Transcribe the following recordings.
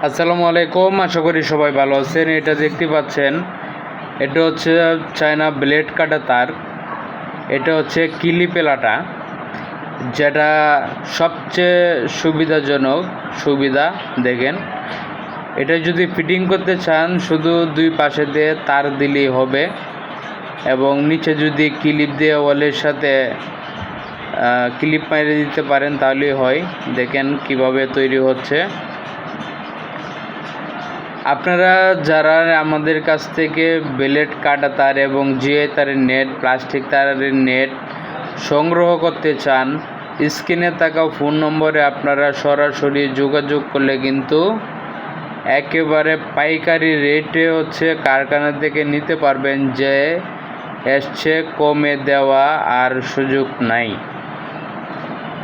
আসসালামু আলাইকুম, আশা করি সবাই ভালো আছেন। এটা দেখতে পাচ্ছেন, এটা হচ্ছে চায়না ব্লেড কাটা তার। এটা হচ্ছে কিলিপেলাটা, যেটা সবচেয়ে সুবিধা দেখেন। এটা যদি ফিটিং করতে চান শুধু দুই পাশে দিয়ে তার দিলেই হবে, এবং নিচে যদি ক্লিপ দিয়ে ওয়ালের সাথে ক্লিপ মেরে দিতে পারেন তাহলেই হয়। দেখেন কিভাবে তৈরি হচ্ছে। আপনারা যারা আমাদের কাছ থেকে ব্লেড কাটা তার এবং জিআই তারের নেট, প্লাস্টিক তারের নেট সংগ্রহ করতে চান, স্ক্রিনে থাকা ফোন নম্বরে আপনারা সরাসরি যোগাযোগ করলে কিন্তু একেবারে পাইকারি রেটে কারখানা থেকে নিতে পারবেন, যে এসছে কমে দেওয়া আর সুযোগ নাই।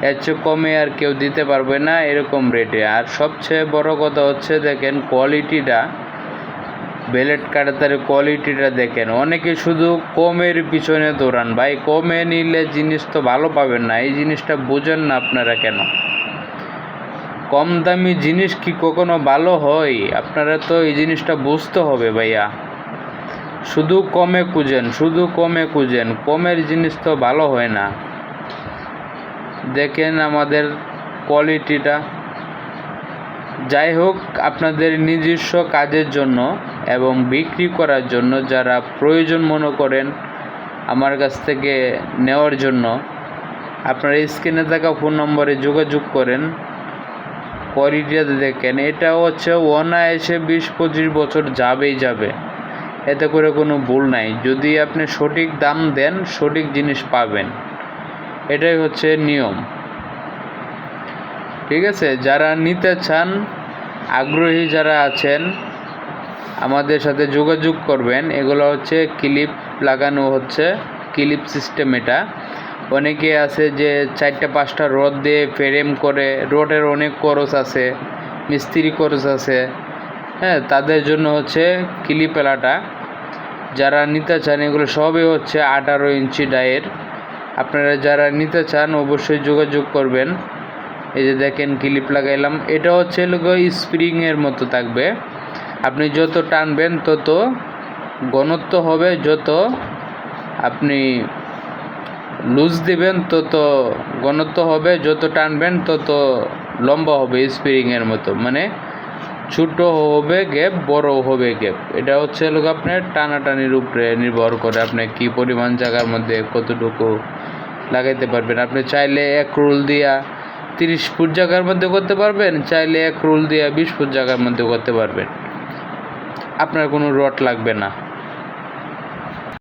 এর চেয়ে কমে আর কেউ দিতে পারবে না এরকম রেটে। আর সবচেয়ে বড় কথা দেখেন কোয়ালিটিটা, ব্লেড কাটার কোয়ালিটিটা দেখেন। অনেকে শুধু কমের পিছনে দৌড়ান, ভাই কমে নিলে জিনিস তো ভালো পাবেন না। এই জিনিসটা বোঝেন না আপনারা কেন? কম দামি জিনিস কি কখনো ভালো হয়? আপনারা তো এই জিনিসটা বুঝতে হবে ভাইয়া। শুধু কমে খুঁজেন, কমের জিনিস তো ভালো হয় না। দেখেন আমাদের কোয়ালিটিটা। যাই হোক, আপনাদের নিজস্ব কাজের জন্য এবং বিক্রি করার জন্য যারা প্রয়োজন মনে করেন আমার কাছ থেকে নেওয়ার জন্য, আপনারা স্ক্রিনে থাকা ফোন নম্বরে যোগাযোগ করেন। কোয়ালিটিটা দেখেন। এটা অনায়াসে 20-25 বছর যাবে, এতে করে কোনো ভুল নাই। যদি আপনি সঠিক দাম দেন, সঠিক জিনিস পাবেন। এটাই হচ্ছে নিয়ম, ঠিক আছে? যারা নিতে চান, আগ্রহী যারা আছেন, আমাদের সাথে যোগাযোগ করবেন। এগুলো ক্লিপ লাগানো, ক্লিপ সিস্টেম। এটা অনেকে আছে যে 4-5টা রড দিয়ে ফ্রেম করে, রডের অনেক খরচ আছে, মিস্ত্রি খরচ আছে, হ্যাঁ, তাদের জন্য ক্লিপেলাটা। যারা নিতে চান, এগুলো সবই 18 ইঞ্চি ডায়ের। আপনারা যারা নিতে চান অবশ্যই যোগাযোগ করবেন। এই যে দেখেন ক্লিপ লাগাইলাম। এটা স্প্রিংয়ের মতো থাকবে। আপনি যত টানবেন তত ঘনত্ব হবে, যত আপনি লুজ দিবেন তত ঘনত্ব হবে, যত টানবেন তত লম্বা হবে স্প্রিংয়ের মতো। মানে ছোটো হবে গ্যাপ, বড় হবে গ্যাপ। এটা আপনার টানাটানির উপরে নির্ভর করে, আপনি কি পরিমাণ জায়গার মধ্যে কতটুকু লাগাইতে পারবেন। আপনি চাইলে 1 রোল দিয়া 30 ফুট জায়গার মধ্যে করতে পারবেন, চাইলে 1 রোল দিয়া 20 ফুট জায়গার মধ্যে করতে পারবেন। আপনার কোনো রড লাগবে না।